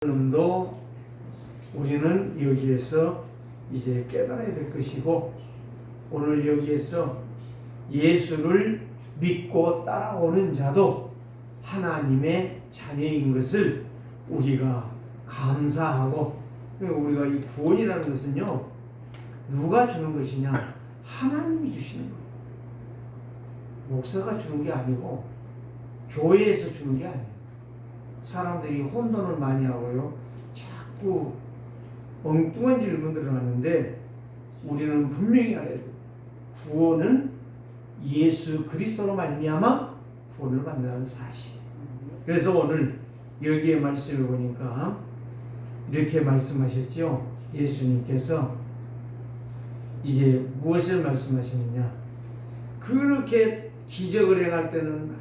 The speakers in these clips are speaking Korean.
도 우리는 여기에서 이제 깨달아야 될 것이고, 오늘 여기에서 예수를 믿고 따라오는 자도 하나님의 자녀인 것을 우리가 감사하고, 우리가 이 구원이라는 것은요, 누가 주는 것이냐? 하나님이 주시는 거예요. 목사가 주는 게 아니고 교회에서 주는 게 아니에요. 사람들이 혼돈을 많이 하고요, 자꾸 엉뚱한 질문들을 하는데, 우리는 분명히 알아야 돼요. 구원은 예수 그리스도로 말미암아 구원을 받는다는 사실. 그래서 오늘 여기에 말씀을 보니까 이렇게 말씀하셨죠. 예수님께서 이제 무엇을 말씀하시느냐? 그렇게 기적을 행할 때는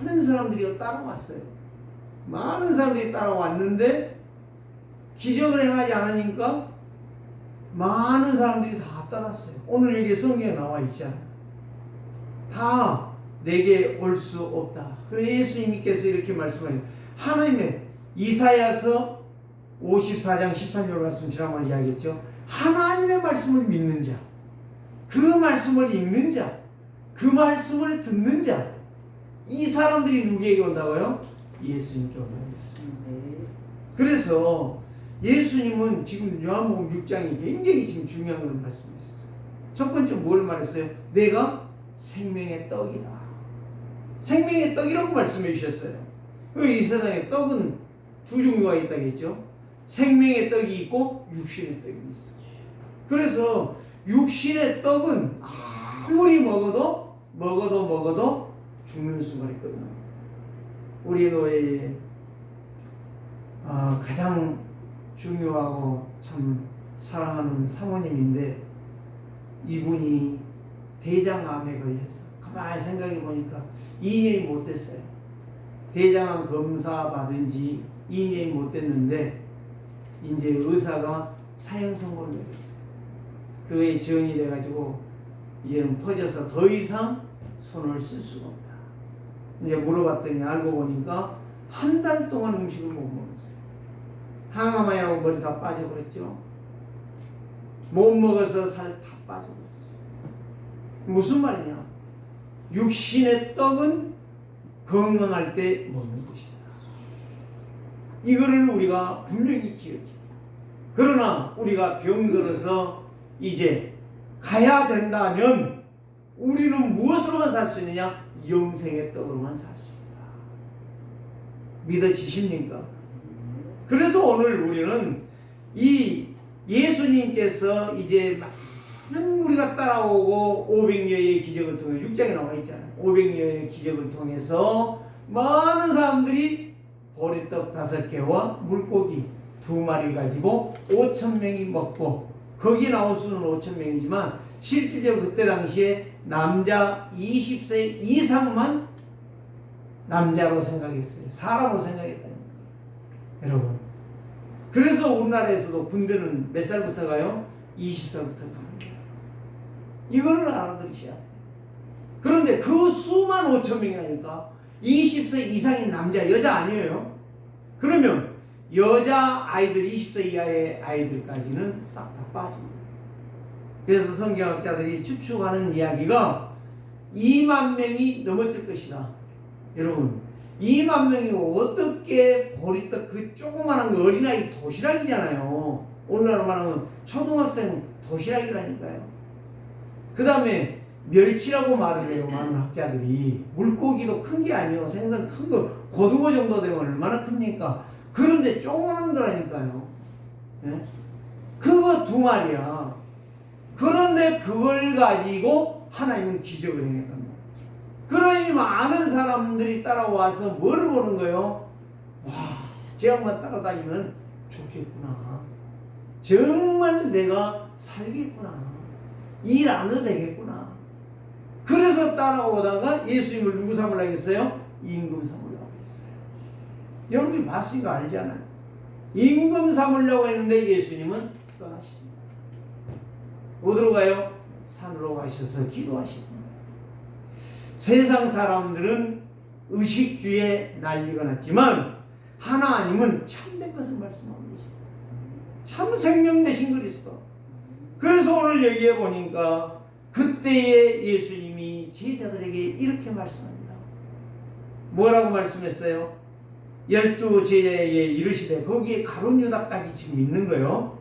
많은 사람들이 따라왔어요. 많은 사람들이 따라왔는데 기적을 행하지 않으니까 많은 사람들이 다 떠났어요. 오늘 여기 성경에 나와 있잖아요. 다 내게 올 수 없다. 그래서 예수님께서 이렇게 말씀하세요. 하나님의 이사야서 54장 13절 말씀 지난번에 이야기했죠. 하나님의 말씀을 믿는 자, 그 말씀을 읽는 자, 그 말씀을 듣는 자, 이 사람들이 누구에게 온다고요? 예수님께 온다고 했습니다. 그래서 예수님은 지금 요한복음 6장이 굉장히 지금 중요한 걸 말씀하셨어요. 첫 번째 뭘 말했어요? 내가 생명의 떡이다. 생명의 떡이라고 말씀해 주셨어요. 이 세상에 떡은 두 종류가 있다고 했죠. 생명의 떡이 있고 육신의 떡이 있어요. 그래서 육신의 떡은 아무리 먹어도 죽는 순간에 끝납니다. 우리 노예에 가장 중요하고 참 사랑하는 사모님인데, 이분이 대장암에 걸려서 가만히 생각해 보니까 2년이 못 됐어요. 대장암 검사 받은 지 2년이 못 됐는데 이제 의사가 사형 선고를 내렸어요. 그게 지연이 돼가지고 이제는 퍼져서 더 이상 손을 쓸 수가 없다. 이제 물어봤더니 알고 보니까 한 달 동안 음식을 못 먹었어요. 항암하고 머리 다 빠져버렸죠. 못 먹어서 살 다 빠져버렸어요. 무슨 말이냐? 육신의 떡은 건강할 때 먹는 것이다. 이거를 우리가 분명히 기억해야 돼요. 그러나 우리가 병들어서 이제 가야 된다면 우리는 무엇으로만 살 수 있느냐? 영생의 떡으로만 살 수 있다. 믿어지십니까? 그래서 오늘 우리는 이 예수님께서 이제 많은 우리가 따라오고 500여의 기적을 통해 6장에 나와 있잖아요. 500여의 기적을 통해서 많은 사람들이 보리떡 5개와 물고기 2마리 가지고 5,000명이 먹고, 거기 나올 수는 5,000명이지만 실질적으로 그때 당시에 남자 20세 이상만 남자로 생각했어요. 사람으로 생각했다니까. 여러분, 그래서 우리나라에서도 군대는 몇 살부터 가요? 20살부터 갑니다. 이거를 알아들으셔야 돼요. 그런데 그 수만 5,000명이라니까 20세 이상인 남자, 여자 아니에요. 그러면 여자 아이들 20세 이하의 아이들까지는 싹 다 빠집니다. 그래서 성경학자들이 추측하는 이야기가 2만 명이 넘었을 것이다. 여러분, 2만 명이 어떻게 보리떡, 그 조그마한 거 어린아이 도시락이잖아요. 오늘날로 말하면 초등학생 도시락이라니까요. 그 다음에 멸치라고 말을 해요. 많은 학자들이. 물고기도 큰 게 아니에요. 생선 큰 거 고등어 정도 되면 얼마나 큽니까? 그런데 조그만 거라니까요. 네? 그거 2마리야. 그런데 그걸 가지고 하나님은 기적을 행했단 말이에요. 그러니 많은 사람들이 따라와서 뭘 보는 거예요? 와, 저 양반 따라다니면 좋겠구나. 정말 내가 살겠구나. 일 안 해도 되겠구나. 그래서 따라오다가 예수님을 누구 삼으려고 했어요? 임금 삼으려고 했어요. 여러분들이 봤으니까 알잖아요. 임금 삼으려고 했는데 예수님은 떠나십니다. 어디로 가요? 산으로 가셔서 기도하십니다. 세상 사람들은 의식주에 난리가 났지만 하나님은 참된 것을 말씀하고 계십니다. 참 생명 되신 그리스도. 그래서 오늘 여기에 보니까 그때에 예수님이 제자들에게 이렇게 말씀합니다. 뭐라고 말씀했어요? 12제자에게 이르시되, 거기에 가룟 유다까지 지금 있는 거예요.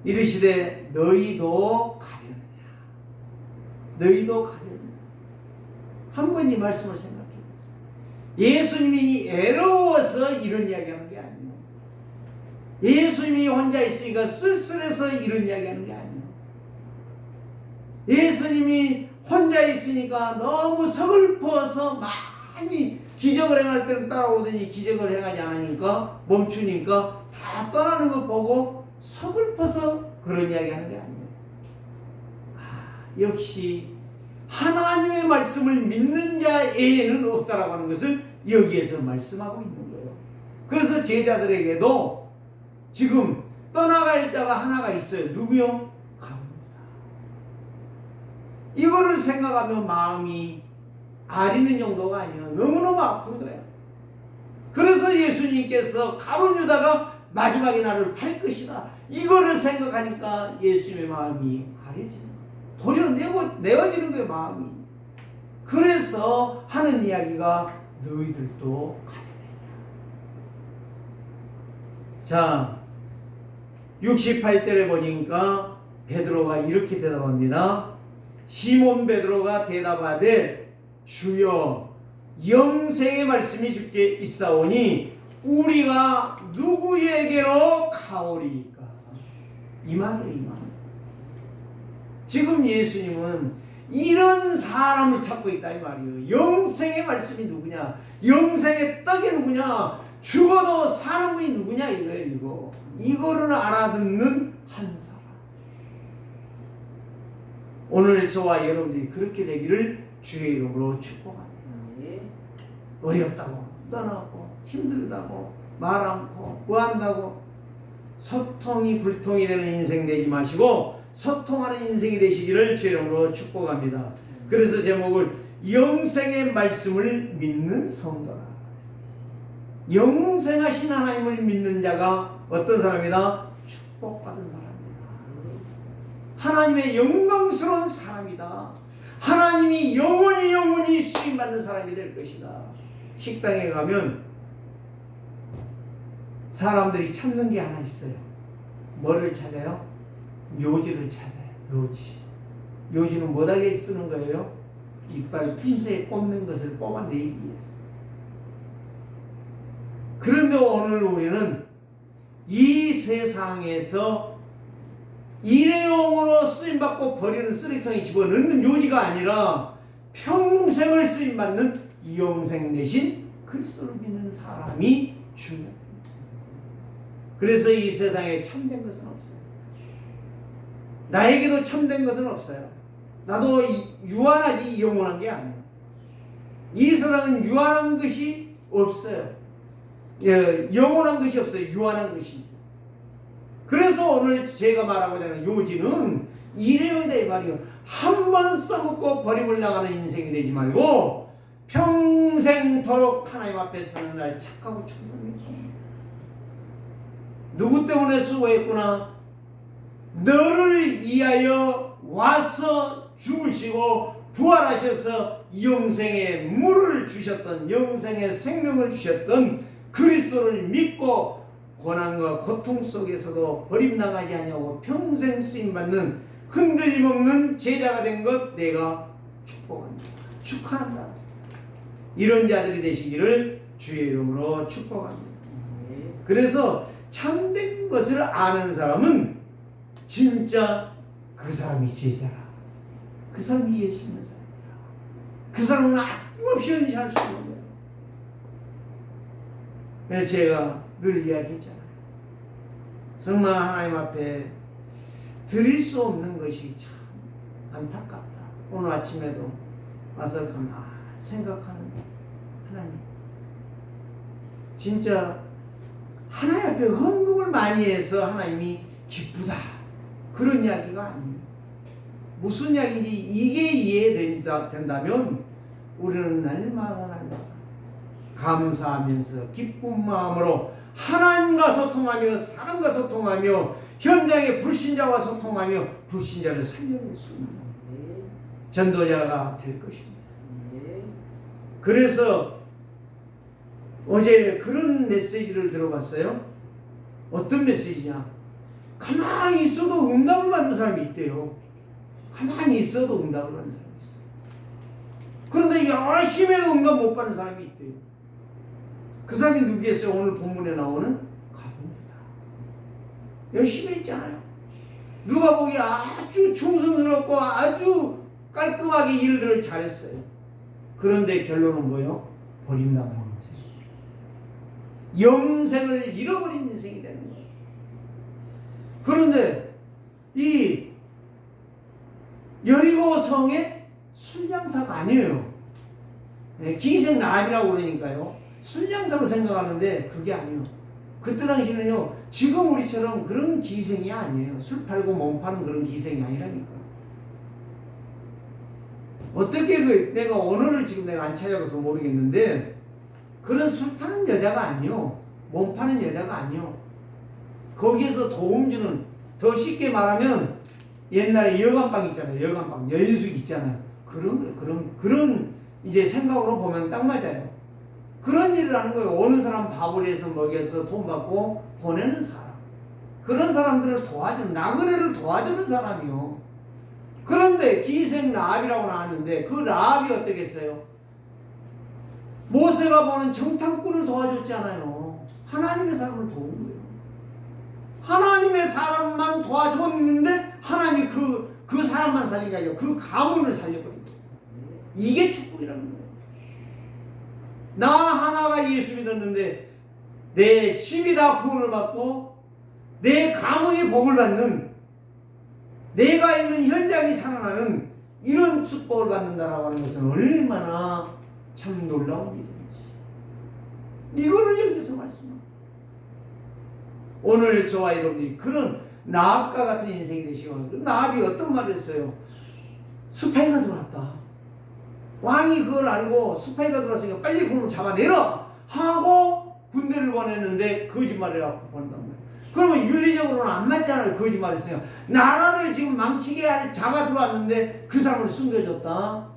이르시되 너희도 가려느냐. 너희도 가려느냐. 한번 이 말씀을 생각해 보세요. 예수님이 애로워서 이런 이야기하는 게 아니에요. 예수님이 혼자 있으니까 쓸쓸해서 이런 이야기하는 게 아니에요. 예수님이 혼자 있으니까 너무 서글퍼서 많이 기적을 행할 때는 따라오더니 기적을 행하지 않으니까 멈추니까 다 떠나는 거 보고 서글퍼서 그런 이야기 하는 게 아니에요. 역시 하나님의 말씀을 믿는 자에는 없다라고 하는 것을 여기에서 말씀하고 있는 거예요. 그래서 제자들에게도 지금 떠나갈 자가 하나가 있어요. 누구요? 가룟유다. 이거를 생각하면 마음이 아리는 정도가 아니야. 너무너무 아픈 거야. 그래서 예수님께서 가룟유다가 마지막에 나를 팔 것이다, 이거를 생각하니까 예수님의 마음이 아려지는 거야. 도려 내어지는 거야, 마음이. 그래서 하는 이야기가 너희들도 가려내냐. 자, 68절에 보니까 베드로가 이렇게 대답합니다. 시몬 베드로가 대답하되 주여, 영생의 말씀이 주께 있사오니 우리가 누구에게로 가오리이까. 이 말이에요, 이 말. 지금 예수님은 이런 사람을 찾고 있다 이 말이에요. 영생의 말씀이 누구냐, 영생의 떡이 누구냐, 죽어도 사는 분이 누구냐, 이거예요. 이거를 알아듣는 한 사람. 오늘 저와 여러분들이 그렇게 되기를 주의 이름으로 축복합니다. 어렵다고, 떠나고, 힘들다고, 말 않고, 뭐 한다고 소통이 불통이 되는 인생 되지 마시고 소통하는 인생이 되시기를 주의 이름으로 축복합니다. 그래서 제목을 영생의 말씀을 믿는 성도라. 영생하신 하나님을 믿는 자가 어떤 사람이다? 축복받은 사람이다. 하나님의 영광스러운 사람이다. 하나님이 영원히 쓰임받는 사람이 될 것이다. 식당에 가면 사람들이 찾는 게 하나 있어요. 뭐를 찾아요? 묘지를 찾아요. 묘지는 뭐하게 쓰는 거예요? 이빨 핀셋에 꼽는 것을 뽑아내기 위해서. 그런데 오늘 우리는 이 세상에서 일회용으로 쓰임받고 버리는 쓰레기통에 집어넣는 묘지가 아니라 평생을 쓰임받는 영생 대신 그리스도를 믿는 사람이 중요합니다. 그래서 이 세상에 참된 것은 없어요. 나에게도 참된 것은 없어요. 나도 유한하지 영원한 게 아니에요. 이 세상은 유한한 것이 없어요. 영원한 것이 없어요. 유한한 것이. 그래서 오늘 제가 말하고자 하는 요지는 일회용이다 이 말이에요. 한 번 써먹고 버림을 나가는 인생이 되지 말고 평생토록 하나님 앞에 서는 날 착하고 충성했다. 누구 때문에 수고했구나? 너를 위하여 와서 죽으시고 부활하셔서 영생의 물을 주셨던, 영생의 생명을 주셨던 그리스도를 믿고 고난과 고통 속에서도 버림나가지 아니하고 평생 쓰임받는 흔들림 없는 제자가 된 것 내가 축복한다. 축하한다. 이런 자들이 되시기를 주의 이름으로 축복합니다. 그래서 참된 것을 아는 사람은 진짜 그 사람이 제자라. 그 사람이 예수 믿는 사람이라. 그 사람은 아낌없이 은시할 수 있는 거예요. 그래서 제가 늘 이야기했잖아요. 정말 하나님 앞에 드릴 수 없는 것이 참 안타깝다. 오늘 아침에도 와서 가만히 생각하는 하나님, 진짜 하나님 앞에 헌금을 많이 해서 하나님이 기쁘다, 그런 이야기가 아니에요. 무슨 이야기인지 이게 이해된다면 우리는 날마다 감사하면서 기쁜 마음으로 하나님과 소통하며 사람과 소통하며 현장의 불신자와 소통하며 불신자를 살려낼 수 있는 전도자가 될 것입니다. 그래서 어제 그런 메시지를 들어봤어요. 어떤 메시지냐? 가만히 있어도 응답을 받는 사람이 있대요. 가만히 있어도 응답을 받는 사람이 있어요. 그런데 열심히 해도 응답 못 받는 사람이 있대요. 그 사람이 누구겠어요? 오늘 본문에 나오는 가룟유다. 열심히 했잖아요. 누가 보기에 아주 충성스럽고 아주 깔끔하게 일들을 잘했어요. 그런데 결론은 뭐예요? 버림당하는 인생. 영생을 잃어버린 인생이 되는 거예요. 그런데 이 여리고 성의 술장사가 아니에요. 기생 라합이라고 그러니까요. 술장사로 생각하는데 그게 아니에요. 그때 당시는요, 지금 우리처럼 그런 기생이 아니에요. 술 팔고 몸 파는 그런 기생이 아니라니까. 어떻게 내가 언어를 지금 내가 안 찾아가서 모르겠는데, 그런 술 파는 여자가 아니요. 몸 파는 여자가 아니요. 거기에서 도움 주는, 더 쉽게 말하면 옛날에 여관방 있잖아요. 여관방, 여인숙 있잖아요. 그런 이제 생각으로 보면 딱 맞아요. 그런 일을 하는 거예요. 어느 사람 밥을 해서 먹여서 돈 받고 보내는 사람. 그런 사람들을 도와주는, 나그네를 도와주는 사람이요. 그런데 기생 라합이라고 나왔는데 그 라합이 어떻게 했어요? 모세가 보는 정탐꾼을 도와줬잖아요. 하나님의 사람을 도운 거예요. 하나님의 사람만 도와줬는데 하나님이 그 사람만 살린 게 아니라 그 가문을 살려버린 거예요. 이게 축복이라는 거예요. 나 하나가 예수 믿었는데 내 집이 다 구원을 받고 내 가문이 복을 받는, 내가 있는 현장이 살아나는 이런 축복을 받는다라고 하는 것은 얼마나 참 놀라운 일인지 이거를 여기서 말씀합니다. 오늘 저와 여러분들이 그런 라합과 같은 인생이 되시고, 라합이 어떤 말을 했어요? 스파이가 들어왔다. 왕이 그걸 알고 스파이가 들어왔으니까 빨리 그놈을 잡아내라 하고 군대를 보냈는데 거짓말을 해갖고 보낸단 말이에요. 그러면 윤리적으로는 안 맞잖아요. 거짓말 했어요. 나라를 지금 망치게 할 자가 들어왔는데 그 사람을 숨겨줬다.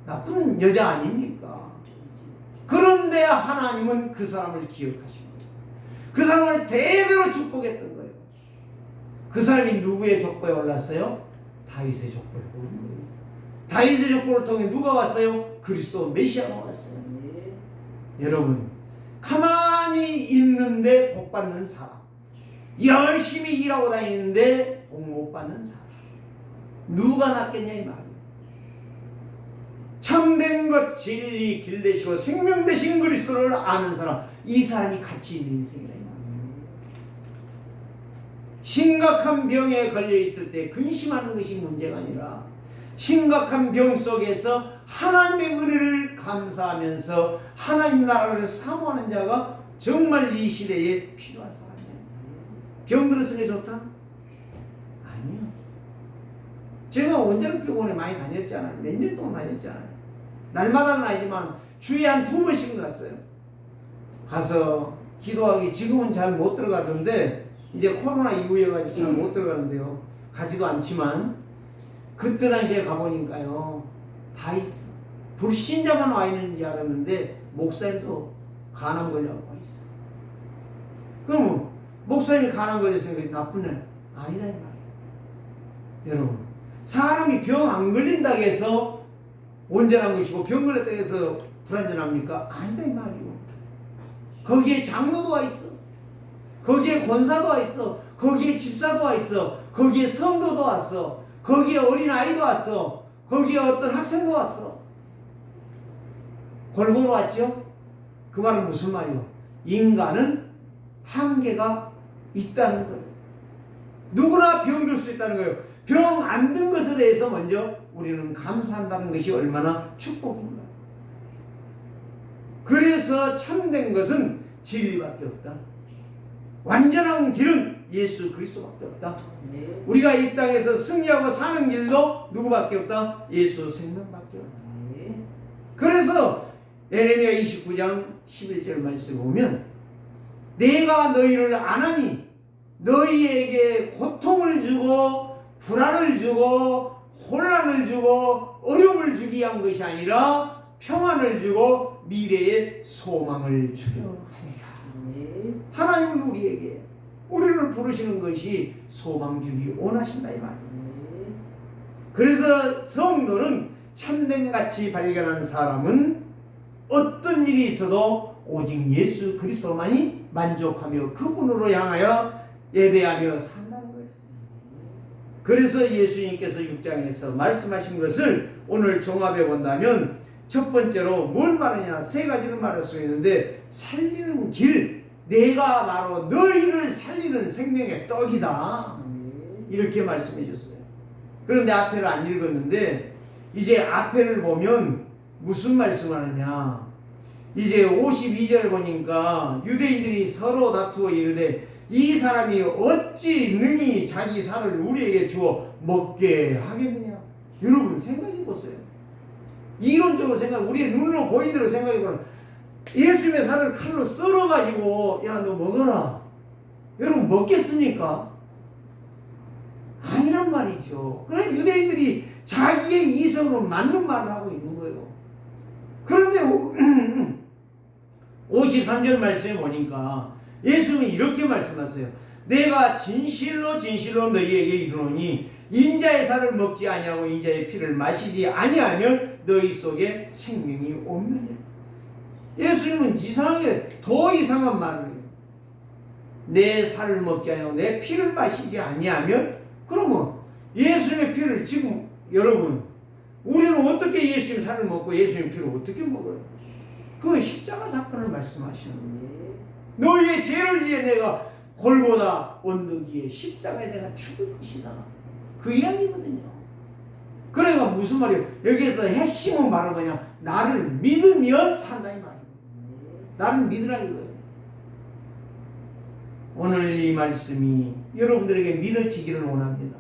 나쁜 여자 아닙니까? 그런데 하나님은 그 사람을 기억하신 거예요. 그 사람을 대대로 축복했던 거예요. 그 사람이 누구의 족보에 올랐어요? 다윗의 족보에 오른 거예요. 다윗의 족보를 통해 누가 왔어요? 그리스도 메시아가 왔어요. 여러분, 가만히 있는데 복 받는 사람, 열심히 일하고 다니는데 복 못 받는 사람, 누가 낫겠냐 이 말이에요. 참된 것, 진리, 길 되시고 생명 되신 그리스도를 아는 사람, 이 사람이 가치 있는 인생이다 이 말이에요. 심각한 병에 걸려 있을 때 근심하는 것이 문제가 아니라 심각한 병 속에서 하나님의 은혜를 감사하면서 하나님 나라를 사모하는 자가 정말 이 시대에 필요한 사람이에요. 병 들었으니 좋다? 아니요. 제가 원자력병원에 많이 다녔잖아요. 몇 년 동안 다녔잖아요. 날마다는 아니지만 주에 한 2번씩 갔어요. 가서 기도하기, 지금은 잘 못 들어가던데 이제 코로나 이후여가지고 잘 못 들어가는데요. 가지도 않지만 그때 당시에 가보니까요, 다 있어. 불신자만 와 있는 줄 알았는데 목사님도 간암 걸려갖고 와 있어. 그럼 목사님이 간암 걸렸으니까 나쁜 애 아니다 이 말이에요. 여러분, 사람이 병 안 걸린다고 해서 온전한 것이고 병 걸렸다고 해서 불안전합니까? 아니다 이 말이에요. 거기에 장로도 와 있어. 거기에 권사도 와 있어. 거기에 집사도 와 있어. 거기에 성도도 왔어. 거기에 어린아이도 왔어. 거기에 어떤 학생도 왔어. 골고루 왔죠? 그 말은 무슨 말이요? 인간은 한계가 있다는 거예요. 누구나 병들 수 있다는 거예요. 병 안 든 것에 대해서 먼저 우리는 감사한다는 것이 얼마나 축복인가. 그래서 참된 것은 진리밖에 없다. 완전한 길은 예수 그리스도밖에 없다. 네. 우리가 이 땅에서 승리하고 사는 길도 누구밖에 없다? 예수 생명밖에 없다. 네. 그래서 예레미야 29장 11절 말씀을 보면 내가 너희를 안 하니 너희에게 고통을 주고 불안을 주고 혼란을 주고 어려움을 주기 위한 것이 아니라 평안을 주고 미래의 소망을 주려 하니라. 하나님은 우리를 부르시는 것이 소망 주기 원하신다 이 말이에요. 그래서 성도는 참된같이 발견한 사람은 어떤 일이 있어도 오직 예수 그리스도만이 만족하며 그분으로 향하여 예배하며 산다는 거예요. 그래서 예수님께서 6장에서 말씀하신 것을 오늘 종합해 본다면 첫 번째로 뭘 말하냐, 세 가지를 말할 수 있는데 살리는 길, 내가 바로 너희를 살리는 생명의 떡이다 이렇게 말씀해 줬어요. 그런데 앞에를 안 읽었는데 이제 앞에를 보면 무슨 말씀을 하느냐, 이제 52절에 보니까 유대인들이 서로 다투어 이르되 이 사람이 어찌 능히 자기 살을 우리에게 주어 먹게 하겠느냐. 여러분 생각해 보세요. 이론적으로 우리의 눈으로 보이는 대로 생각해 보면 예수님의 살을 칼로 썰어가지고 야 너 먹어라, 여러분 먹겠습니까? 아니란 말이죠. 그래 유대인들이 자기의 이성으로 맞는 말을 하고 있는 거예요. 그런데 53절 말씀에 보니까 예수님이 이렇게 말씀하세요. 내가 진실로 진실로 너희에게 이르노니 인자의 살을 먹지 아니하고 인자의 피를 마시지 아니하면 너희 속에 생명이 없느니라. 예수님은 더 이상한 말을 해요. 내 살을 먹지 아니하고 내 피를 마시지 아니하면, 그러면 예수님의 피를 지금 여러분 우리는 어떻게 예수님 살을 먹고 예수님 피를 어떻게 먹어요? 그건 십자가 사건을 말씀하시는 거예요. 너희의 죄를 위해 내가 골고다 언덕 위에 십자가에 내가 죽을 것이다, 그 이야기거든요. 그러니까 무슨 말이에요? 여기에서 핵심은 바로 뭐냐, 나를 믿으면 산다 이 말이에요. 나를 믿으라 이거예요. 오늘 이 말씀이 여러분들에게 믿어지기를 원합니다.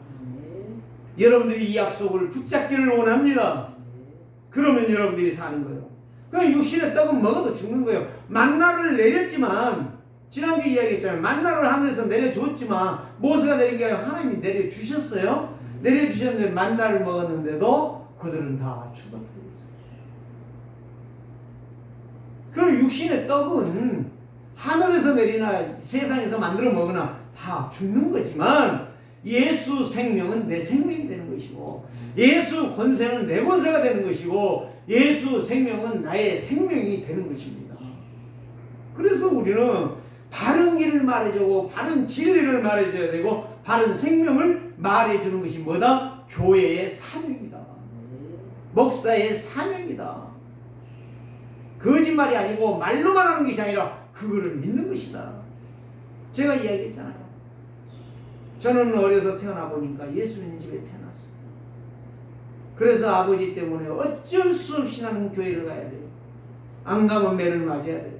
여러분들이 이 약속을 붙잡기를 원합니다. 그러면 여러분들이 사는 거예요. 그 육신의 떡은 먹어도 죽는 거예요. 만나를 내렸지만, 지난주에 이야기했잖아요. 만나를 하면서 내려줬지만 모세가 내린 게 아니라 하나님이 내려주셨어요. 내려주셨는데 만나를 먹었는데도 그들은 다 죽었다 그랬어요. 그럼 육신의 떡은 하늘에서 내리나 세상에서 만들어 먹으나 다 죽는 거지만 예수 생명은 내 생명이 되는 것이고 예수 권세는 내 권세가 되는 것이고 예수 생명은 나의 생명이 되는 것입니다. 그래서 우리는 바른 길을 말해주고 바른 진리를 말해줘야 되고 바른 생명을 말해주는 것이 뭐다? 교회의 사명이다. 목사의 사명이다. 거짓말이 아니고 말로만 하는 것이 아니라 그거를 믿는 것이다. 제가 이야기했잖아요. 저는 어려서 태어나 보니까 예수 믿는 집에 태어났어요. 그래서 아버지 때문에 어쩔 수 없이 나는 교회를 가야 돼요. 안 가면 매를 맞아야 돼요.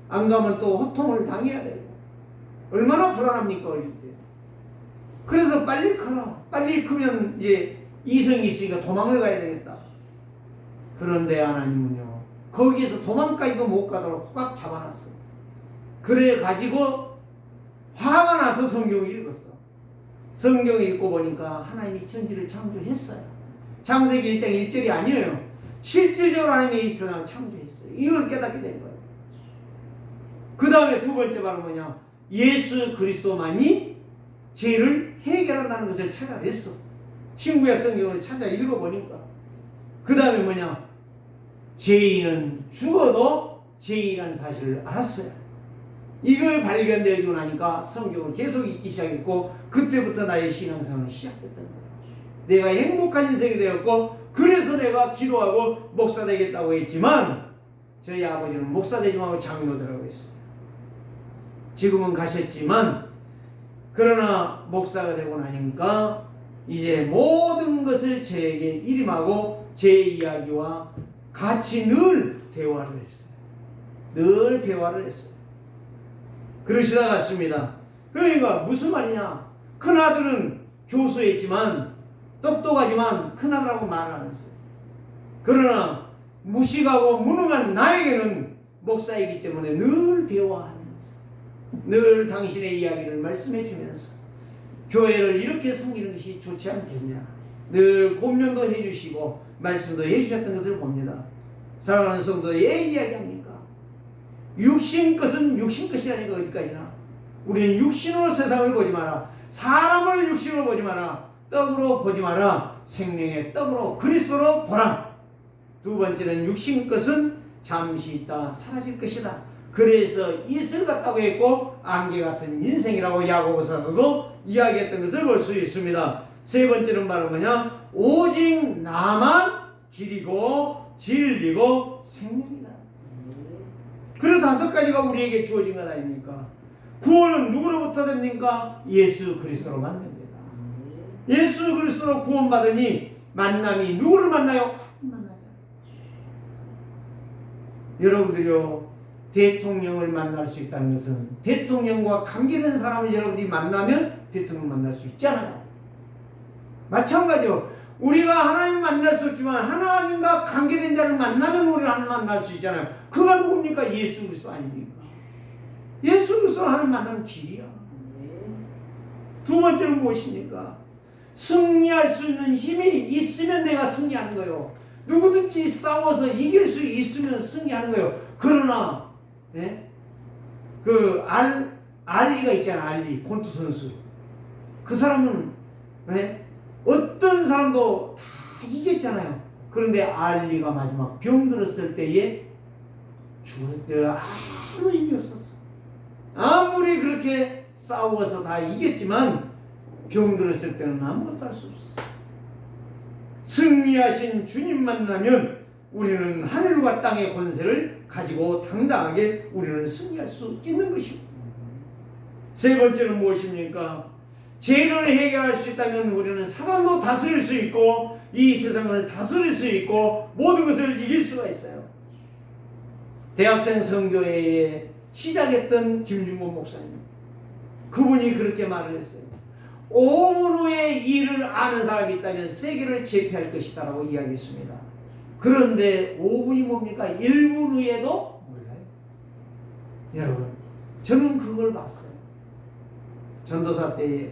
안 가면 또 호통을 당해야 돼요. 얼마나 불안합니까 어릴 때. 그래서 빨리 커라. 빨리 크면 이제 이성이 있으니까 도망을 가야 되겠다. 그런데 하나님은요, 거기에서 도망까지도 못 가도록 꽉 잡아놨어. 그래 가지고 화가 나서 성경을 읽었어. 성경을 읽고 보니까 하나님이 천지를 창조했어요. 창세기 1장 1절이 아니에요. 실질적으로 하나님이 이 세상을 창조했어요. 이걸 깨닫게 된 거예요. 그 다음에 두 번째 바로 뭐냐, 예수 그리스도만이 죄를 해결한다는 것을 찾아냈어. 신구약 성경을 찾아 읽어보니까. 그 다음에 뭐냐, 죄인은 죽어도 죄인이라는 사실을 알았어요. 이걸 발견되고 나니까 성경을 계속 읽기 시작했고 그때부터 나의 신앙생활은 시작됐던 거예요. 내가 행복한 인생이 되었고 그래서 내가 기도하고 목사 되겠다고 했지만 저희 아버지는 목사 되지 말고 장로 되라고 했어요. 지금은 가셨지만 그러나 목사가 되고 나니까 이제 모든 것을 저에게 일임하고 제 이야기와 같이 늘 대화를 했어요. 늘 대화를 했어요. 그러시다 갔습니다. 그러니까 무슨 말이냐, 큰아들은 교수했지만 똑똑하지만 큰아들하고 말을 안 했어요. 그러나 무식하고 무능한 나에게는 목사이기 때문에 늘 대화하면서 늘 당신의 이야기를 말씀해 주면서 교회를 이렇게 섬기는 것이 좋지 않겠냐, 늘 공면도 해주시고 말씀도 해주셨던 것을 봅니다. 사랑하는 성도, 왜 이야기합니까? 육신 것은 육신 것이라니까. 어디까지나 우리는 육신으로 세상을 보지 마라, 사람을 육신으로 보지 마라, 떡으로 보지 마라, 생명의 떡으로 그리스도로 보라. 두 번째는 육신 것은 잠시 있다 사라질 것이다. 그래서 이슬 같다고 했고 안개 같은 인생이라고 야고보서도 이야기했던 것을 볼 수 있습니다. 세 번째는 바로 뭐냐? 오직 나만 길이고 진리고 생명이다. 그리고 다섯 가지가 우리에게 주어진 것 아닙니까? 구원은 누구로부터 됩니까? 예수 그리스도로만 됩니다. 예수 그리스도로 구원받으니 만남이 누구를 만나요? 만나요. 여러분들이요, 대통령을 만날 수 있다는 것은 대통령과 관계된 사람을 여러분들이 만나면 대통령을 만날 수 있잖아요. 마찬가지요. 우리가 하나님 만날 수 없지만 하나님과 관계된 자를 만나면 우리는 하나님 만날 수 있잖아요. 그가 누굽니까? 예수 그리스도 아닙니까? 예수 그리스도를 하나님 만나는 길이야. 두 번째는 무엇입니까? 승리할 수 있는 힘이 있으면 내가 승리하는 거예요. 누구든지 싸워서 이길 수 있으면 승리하는 거예요. 그러나 알리가 있잖아. 알리 권투 선수. 그 사람은 어떤 사람도 다 이겼잖아요. 그런데 알리가 마지막 병들었을 때에 아무 힘이 없었어. 아무리 그렇게 싸워서 다 이겼지만 병들었을 때는 아무것도 할 수 없었어. 승리하신 주님 만나면 우리는 하늘과 땅의 권세를 가지고 당당하게 우리는 승리할 수 있는 것이고, 세 번째는 무엇입니까? 죄를 해결할 수 있다면 우리는 사단도 다스릴 수 있고 이 세상을 다스릴 수 있고 모든 것을 이길 수가 있어요. 대학생 선교회에 시작했던 김중곤 목사님, 그분이 그렇게 말을 했어요. 5분 후에 일을 아는 사람이 있다면 세계를 제패할 것이다 라고 이야기했습니다. 그런데 5분이 뭡니까? 1분 후에도 몰라요. 여러분, 저는 그걸 봤어요. 전도사 때에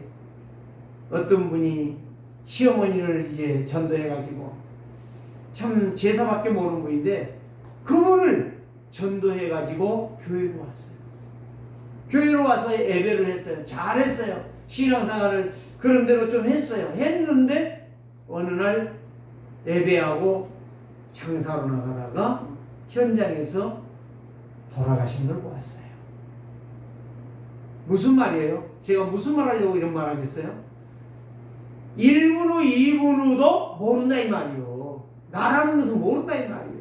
어떤 분이 시어머니를 이제 전도해가지고, 참 제사밖에 모르는 분인데 그분을 전도해가지고 교회로 왔어요. 교회로 와서 예배를 했어요. 잘했어요. 신앙생활을 그런 대로 좀 했어요. 했는데 어느 날 예배하고 장사로 나가다가 현장에서 돌아가신 걸 보았어요. 무슨 말이에요? 제가 무슨 말 하려고 이런 말 하겠어요? 1분 후, 2분 후도 모른다 이 말이요. 나라는 것은 모른다 이 말이요.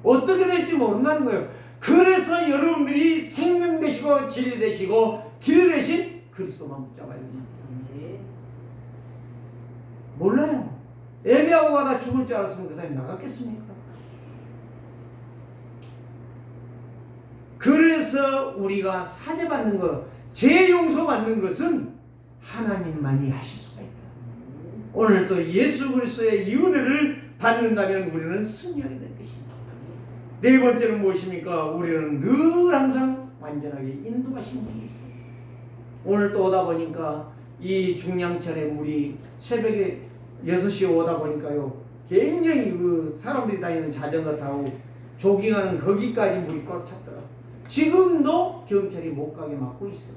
어떻게 될지 모른다는 거예요. 그래서 여러분들이 생명 되시고 진리 되시고 길 대신 그리스도만 붙잡아야 됩니다. 몰라요. 예배하고 가다 죽을 줄 알았으면 그 사람이 나갔겠습니까? 그래서 우리가 사죄 받는 것, 죄 용서 받는 것은 하나님만이 하실 수가 있다. 오늘 또 예수 그리스도의 이 은혜를 받는다면 우리는 승리하게 될 것이다. 네 번째는 무엇입니까? 우리는 늘 항상 완전하게 인도하시는 분이 있어요. 오늘 또 오다 보니까 이 중량천에 물이 새벽에 6시에 오다 보니까요, 굉장히 그 사람들이 다니는 자전거 타고 조깅하는 거기까지 물이 꽉 찼더라. 지금도 경찰이 못 가게 막고 있어요.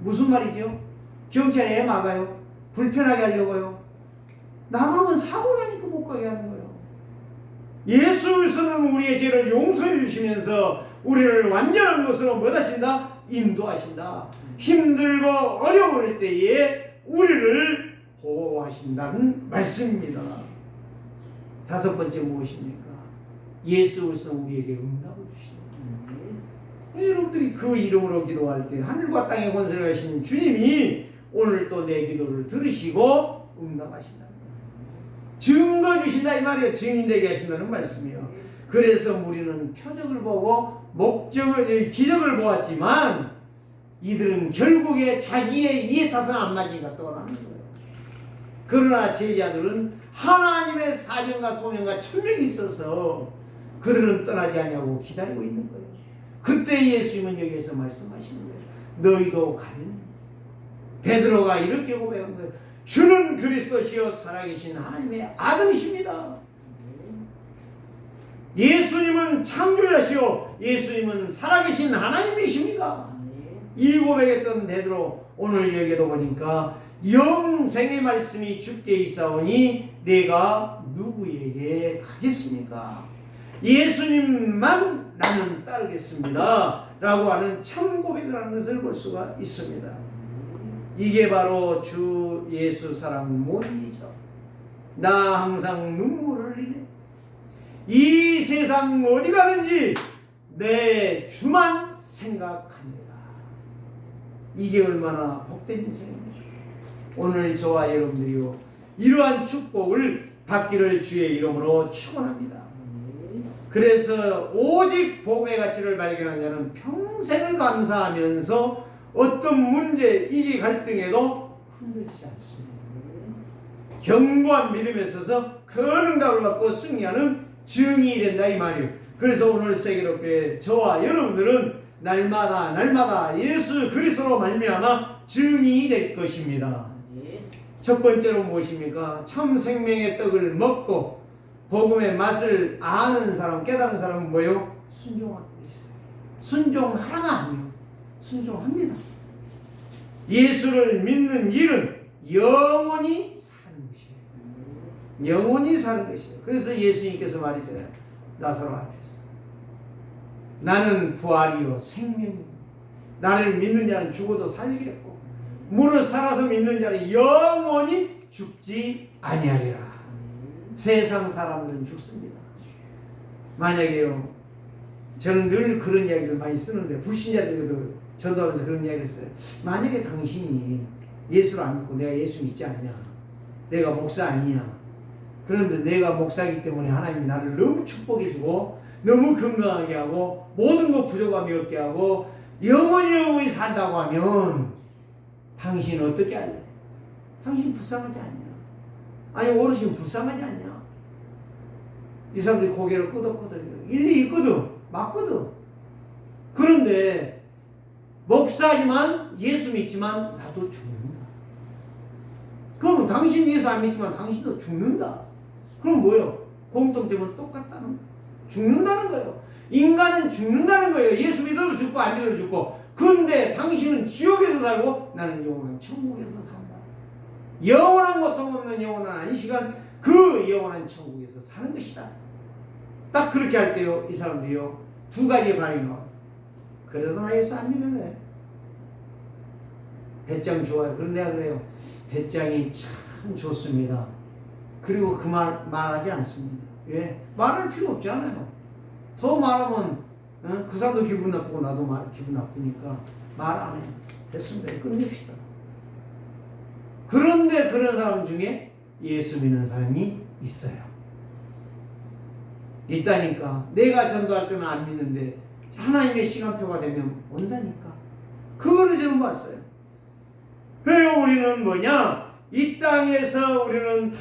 무슨 말이죠? 경찰이 애 막아요? 불편하게 하려고요? 나가면 사고 나니까 못 가게 하는 거예요. 예수 그리스도는 우리의 죄를 용서해 주시면서 우리를 완전한 것으로 뭐 하신다? 인도하신다. 힘들고 어려울 때에 우리를 보호하신다는 말씀입니다. 다섯 번째 무엇입니까? 예수 그리스도는 우리에게 응답을 주신다. 여러분들이 그 이름으로 기도할 때 하늘과 땅의 권세를 가신 주님이 오늘 또 내 기도를 들으시고 응답하신다. 증거 주신다 이 말이에요. 증인되게 하신다는 말씀이에요. 그래서 우리는 표적을 보고 기적을 보았지만 이들은 결국에 자기의 이해 탓은 안 맞으니까 떠나는 거예요. 그러나 제자들은 하나님의 사명과 소명과 천명이 있어서 그들은 떠나지 않냐고 기다리고 있는 거예요. 그때 예수님은 여기에서 말씀하시는 거예요. 너희도 가면. 베드로가 이렇게 고백한 거예요. 주는 그리스도시요 살아계신 하나님의 아들이십니다. 예수님은 창조자시요 예수님은 살아계신 하나님이십니다. 이 고백했던 베드로, 오늘 여기도 보니까 영생의 말씀이 주께 있사오니 내가 누구에게 가겠습니까? 예수님만 나는 따르겠습니다 라고 하는 참 고백을 하는 것을 볼 수가 있습니다. 이게 바로 주 예수 사랑 못 잊어. 나 항상 눈물을 흘리네. 이 세상 어디 가든지 내 주만 생각합니다. 이게 얼마나 복된 인생입니까? 오늘 저와 여러분들이요 이러한 축복을 받기를 주의 이름으로 축원합니다. 그래서 오직 복음의 가치를 발견한 자는 평생을 감사하면서 어떤 문제, 이기 갈등에도 흔들리지 않습니다. 견고한 믿음에 있어서 큰 응답을 받고 승리하는 증인이 된다 이 말이에요. 그래서 오늘 세계롭게 저와 여러분들은 날마다 예수 그리스도로 말미암아 증인이 될 것입니다. 첫 번째로 무엇입니까? 참 생명의 떡을 먹고 복음의 맛을 아는 사람, 깨달은 사람은 뭐예요? 순종하고 있어요. 순종하라가 아니에요. 순종합니다. 예수를 믿는 일은 영원히 사는 것이에요. 영원히 사는 것이에요. 그래서 예수님께서 말했잖아요. 나사로 앞에서 나는 부활이요 생명이요 나를 믿는 자는 죽어도 살겠고 무릇 살아서 믿는 자는 영원히 죽지 아니하리라. 세상 사람들은 죽습니다. 만약에요, 저는 늘 그런 이야기를 많이 쓰는데 불신자들에게도 전도하면서 그런 이야기를 써요. 만약에 당신이 예수를 안 믿고 내가 예수 믿지 않냐, 내가 목사 아니냐, 그런데 내가 목사이기 때문에 하나님이 나를 너무 축복해주고 너무 건강하게 하고 모든 것 부족함이 없게 하고 영원히 산다고 하면 당신은 어떻게 할래? 당신 불쌍하지 않냐? 아니 어르신 불쌍하지 않냐? 이 사람들이 고개를 끄덕끄덕 일리 있거든, 맞거든. 그런데 목사지만 예수 믿지만 나도 죽는다. 그러면 당신 예수 안 믿지만 당신도 죽는다. 그럼 뭐예요? 공통점은 똑같다는 거예요. 죽는다는 거예요. 인간은 죽는다는 거예요. 예수 믿어도 죽고 안 믿어도 죽고. 근데 당신은 지옥에서 살고 나는 영원한 천국에서 산다. 영원한 고통 없는 영원한 안식은 그 영원한 천국에서 사는 것이다. 딱 그렇게 할 때요, 이 사람들이요, 두 가지의 반응이 나와요. 그래도 나 예수 안 믿을래. 배짱 좋아요. 그런데 내가 그래요. 배짱이 참 좋습니다. 그리고 그 말하지 않습니다. 왜? 말할 필요 없지 않아요. 더 말하면 그 사람도 기분 나쁘고 나도 기분 나쁘니까 말 안 해요. 됐습니다. 끝냅시다. 그런데 그런 사람 중에 예수 믿는 사람이 있어요. 있다니까. 내가 전도할 때는 안 믿는데 하나님의 시간표가 되면 온다니까. 그거를 저는 봤어요. 그래요. 우리는 뭐냐? 이 땅에서 우리는 다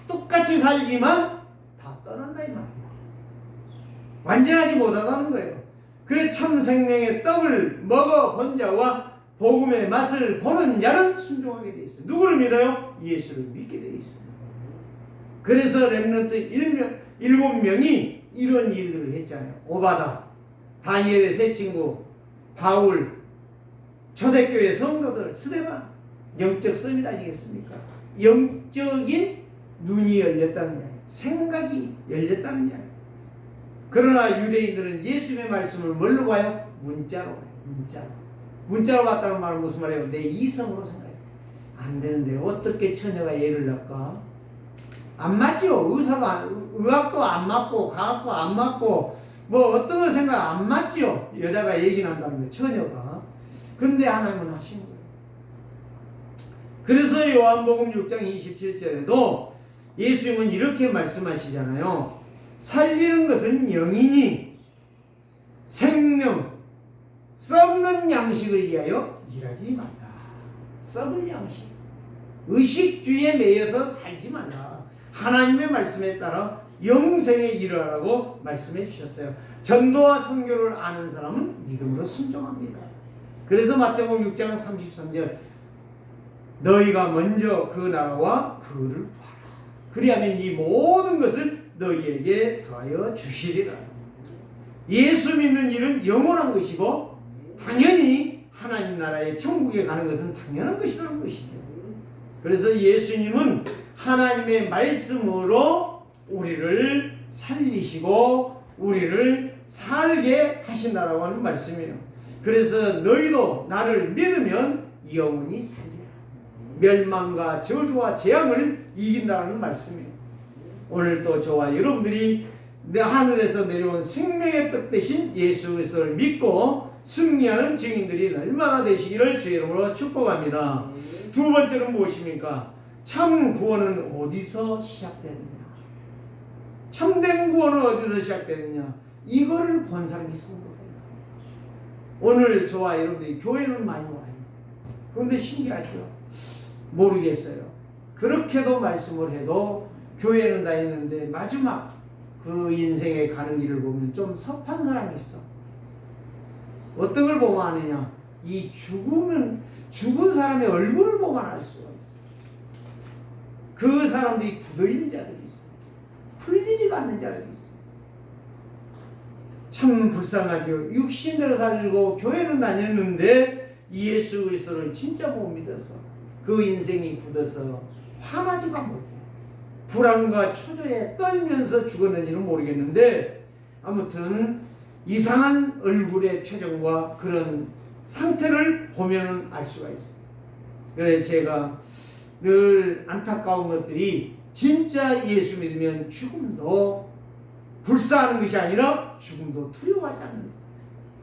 똑같이 살지만 다 떠난다 이 말이야. 완전하지 못하다는 거예요. 그래 참 생명의 떡을 먹어본 자와 복음의 맛을 보는 자는 순종하게 돼 있어요. 누구를 믿어요? 예수를 믿게 돼 있어요. 그래서 렘넌트 7명이 이런 일들을 했잖아요. 오바다, 다니엘의 세 친구, 바울, 초대교회 성도들, 스데반, 영적 서밋 아니겠습니까? 영적인 눈이 열렸다는 이야기, 생각이 열렸다는 이야기. 그러나 유대인들은 예수님의 말씀을 뭘로 봐요? 문자로 봐요. 문자로 봤다는 말은 무슨 말이에요? 내 이성으로 생각해요. 안 되는데 어떻게 처녀가 얘를 낳을까? 안 맞죠? 의학도 안 맞고 과학도 안 맞고 뭐 어떤 거 생각 안 맞죠? 여자가 얘기한다는 거, 처녀가. 근데 하나님은 하신 거예요. 그래서 요한복음 6장 27절에도 예수님은 이렇게 말씀하시잖아요. 살리는 것은 영이니 생명, 썩는 양식을 위하여 일하지 말라. 썩을 양식, 의식주의에 매여서 살지 말라. 하나님의 말씀에 따라 영생에 이르라고 말씀해 주셨어요. 전도와 선교를 아는 사람은 믿음으로 순종합니다. 그래서 마태복음 6장 33절 너희가 먼저 그 나라와 그를 구하라. 그리하면 이 모든 것을 너희에게 더하여 주시리라. 예수 믿는 일은 영원한 것이고 당연히 하나님 나라의 천국에 가는 것은 당연한 것이라는 것이죠. 그래서 예수님은 하나님의 말씀으로 우리를 살리시고 우리를 살게 하신다라고 하는 말씀이에요. 그래서 너희도 나를 믿으면 영원히 살리라. 멸망과 저주와 재앙을 이긴다는 말씀이에요. 오늘도 저와 여러분들이 내 하늘에서 내려온 생명의 뜻 대신 예수 그리스도를 믿고 승리하는 증인들이 날마다 되시기를 주의 이름으로 축복합니다. 두 번째는 무엇입니까? 참 구원은 어디서 시작되느냐? 참된 구원은 어디서 시작되느냐? 이거를 본 사람이 성도입니다. 오늘 저와 여러분들이 교회는 많이 와요. 그런데 신기하죠? 모르겠어요. 그렇게도 말씀을 해도 교회는 다니는데 마지막 그 인생에 가는 길을 보면 좀 섭한 사람이 있어. 어떤 걸 보면 아느냐? 이 죽은 사람의 얼굴을 보면 알 수가 있어. 그 사람들이 굳어있는 자들이 있어. 풀리지가 않는 자들이 있어. 참 불쌍하죠. 육신대로 살고 교회는 다녔는데 예수 그리스도를 진짜 못 믿어서 그 인생이 굳어서 화나지가 못해. 불안과 초조에 떨면서 죽었는지는 모르겠는데 아무튼 이상한 얼굴의 표정과 그런 상태를 보면 알 수가 있어요. 그래서 제가 늘 안타까운 것들이 진짜 예수 믿으면 죽음도 불사하는 것이 아니라 죽음도 두려워하지 않는다.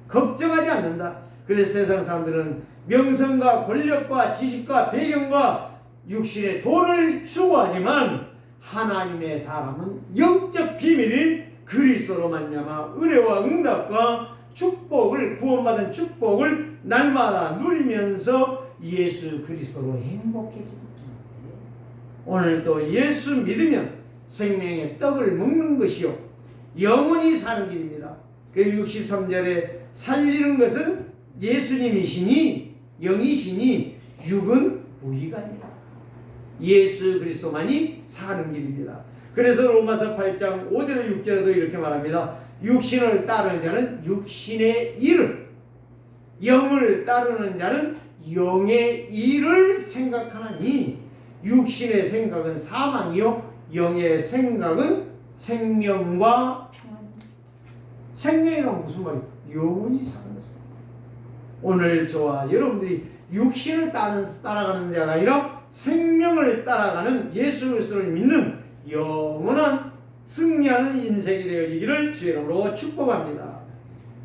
걱정하지 않는다. 그래서 세상 사람들은 명성과 권력과 지식과 배경과 육신의 돈을 추구하지만 하나님의 사람은 영적 비밀인 그리스도로 말미암아 은혜와 응답과 축복을 구원받은 축복을 날마다 누리면서 예수 그리스도로 행복해집니다. 오늘도 예수 믿으면 생명의 떡을 먹는 것이요 영원히 사는 길입니다. 그리고 63절에 살리는 것은 예수님이시니 영이시니 육은 무익하니라. 예수 그리스도만이 사는 길입니다. 그래서 로마서 8장 5절에 6절에도 이렇게 말합니다. 육신을 따르는 자는 육신의 일을, 영을 따르는 자는 영의 일을 생각하나니 육신의 생각은 사망이요 영의 생각은 생명과 평안입니다. 생명이란 무슨 말이에요? 영원히 사는 거죠. 오늘 저와 여러분들이 육신을 따라가는 자가 아니라 생명을 따라가는 예수 그리스도를 믿는 영원한 승리하는 인생이 되어지기를 주의 이름으로 축복합니다.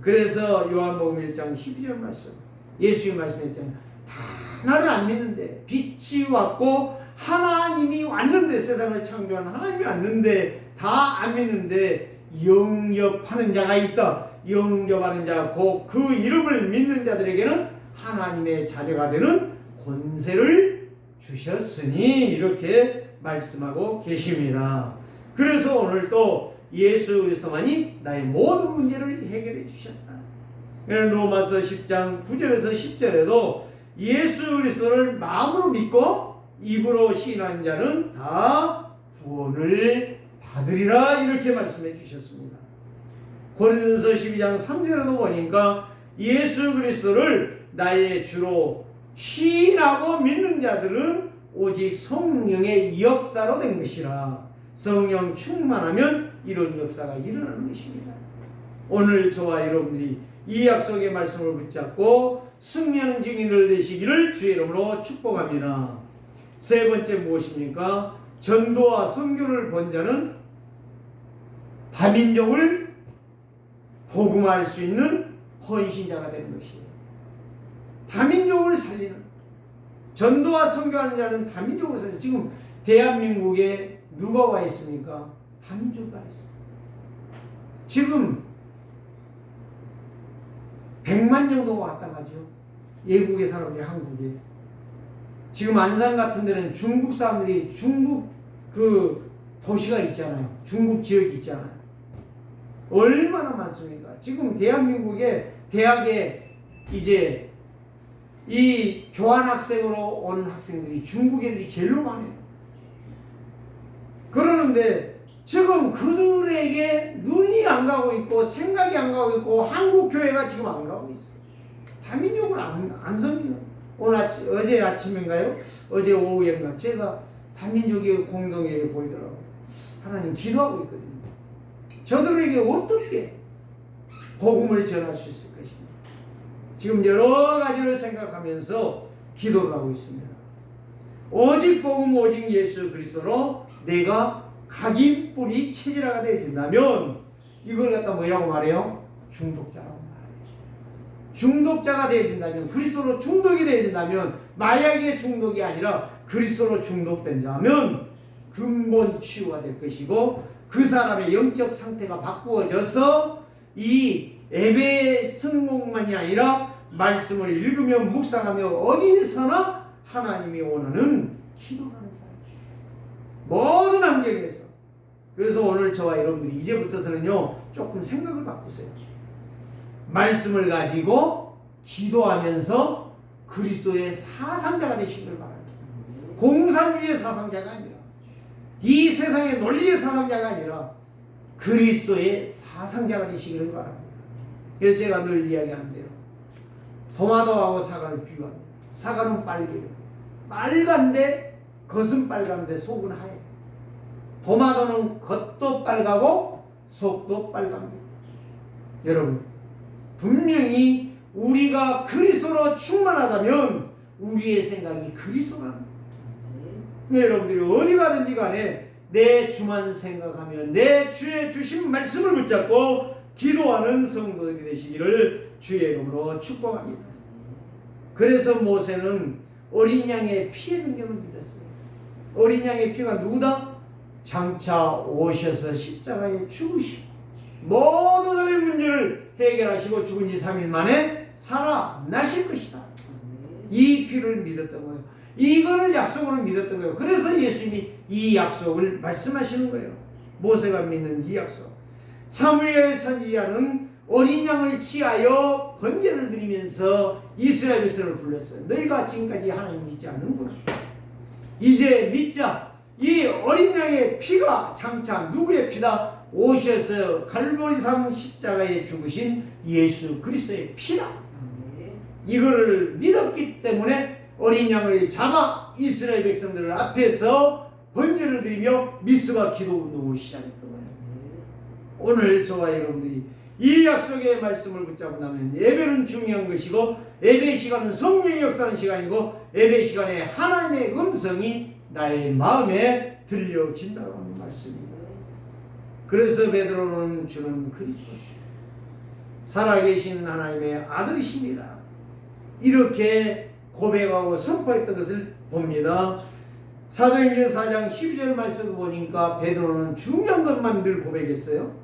그래서 요한복음 1장 12절 말씀 예수님 말씀했잖아요. 다 나를 안 믿는데 빛이 왔고 하나님이 왔는데 세상을 창조한 하나님이 왔는데 다 안 믿는데 영접하는 자가 있다. 영접하는 자 곧 그 이름을 믿는 자들에게는 하나님의 자녀가 되는 권세를 주셨으니 이렇게 말씀하고 계십니다. 그래서 오늘 또 예수 그리스도만이 나의 모든 문제를 해결해 주셨다. 로마서 10장 9절에서 10절에도 예수 그리스도를 마음으로 믿고 입으로 시인한 자는 다 구원을 받으리라 이렇게 말씀해 주셨습니다. 고린도서 12장 3절에도 보니까 예수 그리스도를 나의 주로 시인하고 믿는 자들은 오직 성령의 역사로 된 것이라. 성령 충만하면 이런 역사가 일어나는 것입니다. 오늘 저와 여러분들이 이 약속의 말씀을 붙잡고 승리하는 증인들 되시기를 주의 이름으로 축복합니다. 세 번째 무엇입니까? 전도와 선교를 본 자는 다민족을 복음할 수 있는 헌신자가 되는 것이에요. 다민족을 살리는 전도와 선교하는 자는 다민족을 살리는. 지금 대한민국에 누가 와 있습니까? 다민족이 와 있어요. 지금 100만 정도 왔다 가죠. 외국의 사람들이 한국에. 지금 안산 같은 데는 중국 사람들이 중국 그 도시가 있잖아요. 중국 지역이 있잖아요. 얼마나 많습니까? 지금 대한민국의 대학에 이제 이 교환학생으로 온 학생들이 중국 애들이 제일로 많아요. 그러는데 지금 그들에게 눈이 안 가고 있고 생각이 안 가고 있고 한국 교회가 지금 안 가고 있어요. 다민족을 안 섬겨요. 어제 아침인가요? 어제 오후인가 제가 다민족의 공동회를 보이더라고요. 하나님 기도하고 있거든요. 저들에게 어떻게 복음을 전할 수 있을 것인가. 지금 여러 가지를 생각하면서 기도를 하고 있습니다. 오직 복음 오직 예수 그리스도로 내가 각인 뿌리 체질화가 되어진다면 이걸 갖다 뭐라고 말해요? 중독자라고 말해요. 중독자가 되어진다면 그리스도로 중독이 되어진다면 마약의 중독이 아니라 그리스도로 중독된다면 근본 치유가 될 것이고 그 사람의 영적 상태가 바꾸어져서 이 예배 성공만이 아니라 말씀을 읽으며 묵상하며 어디서나 하나님이 원하는 기도하는 사람이에요. 모든 환경에서. 그래서 오늘 저와 여러분들이 이제부터서는요 조금 생각을 바꾸세요. 말씀을 가지고 기도하면서 그리스도의 사상자가 되시기를 바랍니다. 공산주의의 사상자가 아니라 이 세상의 논리의 사상자가 아니라 그리스도의 사상자가 되시기를 바랍니다. 그래서 제가 늘 이야기하는데요. 토마토하고 사과를 비유합니다. 사과는 빨개요. 빨간데 겉은 빨간데 속은 하얘요. 토마토는 겉도 빨가고 속도 빨갑니다. 여러분 분명히 우리가 그리스도로 충만하다면 우리의 생각이 그리스도랍니다. 여러분들이 어디 가든지 간에 내 주만 생각하며 내 주의 주신 말씀을 붙잡고 기도하는 성도들이 되시기를 주의 이름으로 축복합니다. 그래서 모세는 어린 양의 피의 능력을 믿었어요. 어린 양의 피가 누구다? 장차 오셔서 십자가에 죽으시고 모든 사람의 문제를 해결하시고 죽은 지 3일 만에 살아나실 것이다. 이 피를 믿었던 거예요. 이거를 약속으로 믿었던 거예요. 그래서 예수님이 이 약속을 말씀하시는 거예요. 모세가 믿는 이 약속. 사무엘 선지자는 어린 양을 취하여 번제를 드리면서 이스라엘 백성을 불렀어요. 너희가 지금까지 하나님 믿지 않는구나. 이제 믿자. 이 어린 양의 피가 장차 누구의 피다? 오셔서 갈보리산 십자가에 죽으신 예수 그리스도의 피다. 이거를 믿었기 때문에 어린 양을 잡아 이스라엘 백성들 앞에서 번제를 드리며 미스바 기도 운동을 시작했던 거예요. 오늘 저와 여러분들이 이 약속의 말씀을 붙잡는다면 예배는 중요한 것이고 예배 시간은 성령이 역사하는 시간이고 예배 시간에 하나님의 음성이 나의 마음에 들려진다고 하는 말씀입니다. 그래서 베드로는 주는 그리스도시오 살아계신 하나님의 아들이십니다. 이렇게 고백하고 선포했던 것을 봅니다. 사도행전 4장 12절 말씀을 보니까 베드로는 중요한 것만 늘 고백했어요.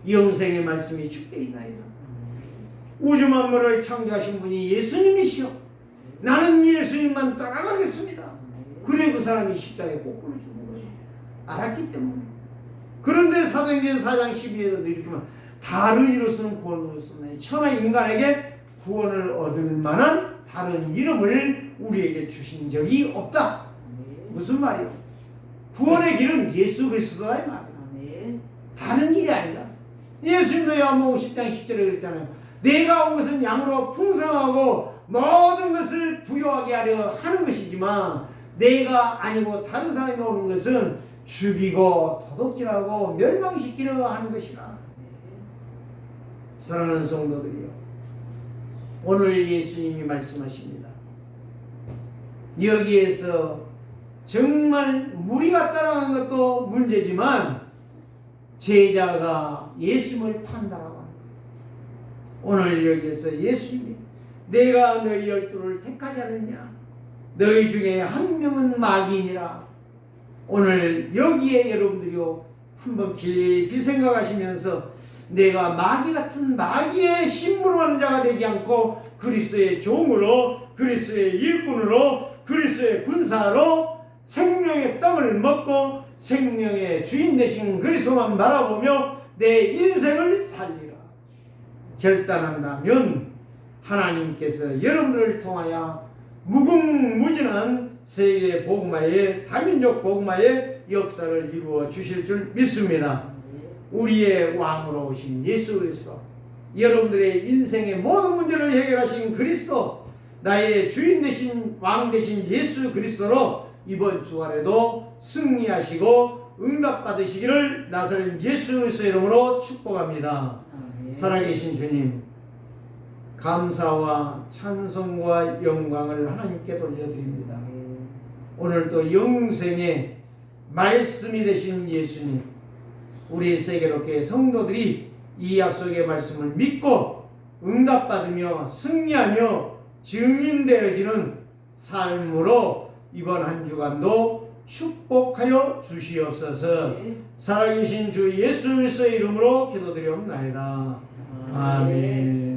영생의 말씀이 주께 있나이다. 우주 만물을 창조하신 분이 예수님이시오. 나는 예수님만 따라가겠습니다. 그래 그 사람이 십자가에 거꾸로 죽는 거예요. 알았기 때문에. 그런데 사도행전 4장 12절에도 이렇게 말 다른 이로서는 구원을 얻었으나 천하 인간에게 구원을 얻을 만한 다른 이름을 우리에게 주신 적이 없다. 무슨 말이요? 구원의 길은 예수 그리스도다 이 말이야. 다른 길이 아니다. 예수님도 요한복음 10장 10절에 그랬잖아요. 내가 온 것은 양으로 풍성하고 모든 것을 부요하게 하려 하는 것이지만 내가 아니고 다른 사람이 오는 것은 죽이고 도둑질하고 멸망시키려 하는 것이라. 사랑하는 성도들이요, 오늘 예수님이 말씀하십니다. 여기에서 정말 무리가 따라간 것도 문제지만 제자가 예수님을 판단하고 하는 거예요. 오늘 여기에서 예수님이 내가 너희 12를 택하지 않느냐? 너희 중에 한 명은 마귀니라. 오늘 여기에 여러분들이요 한번 깊이 생각하시면서 내가 마귀 같은 마귀의 심부름하는 자가 되지 않고 그리스도의 종으로 그리스도의 일꾼으로 그리스도의 군사로 생명의 생명의 떡을 먹고 생명의 주인 되신 그리스도만 바라보며 내 인생을 살리라 결단한다면 하나님께서 여러분들을 통하여 무궁무진한 세계 복음화의 다민족 복음화의 역사를 이루어 주실 줄 믿습니다. 우리의 왕으로 오신 예수 그리스도, 여러분들의 인생의 모든 문제를 해결하신 그리스도, 나의 주인 되신 왕 되신 예수 그리스도로 이번 주간에도 승리하시고 응답받으시기를 나사렛 예수 그리스도 이름으로 축복합니다. 살아계신 주님, 감사와 찬송과 영광을 하나님께 돌려드립니다. 오늘도 영생의 말씀이 되신 예수님, 우리 세계롭게 성도들이 이 약속의 말씀을 믿고 응답받으며 승리하며 증인되어지는 삶으로 이번 한 주간도 축복하여 주시옵소서. 살아계신 주 예수 그리스도의 이름으로 기도드리옵나이다. 아멘.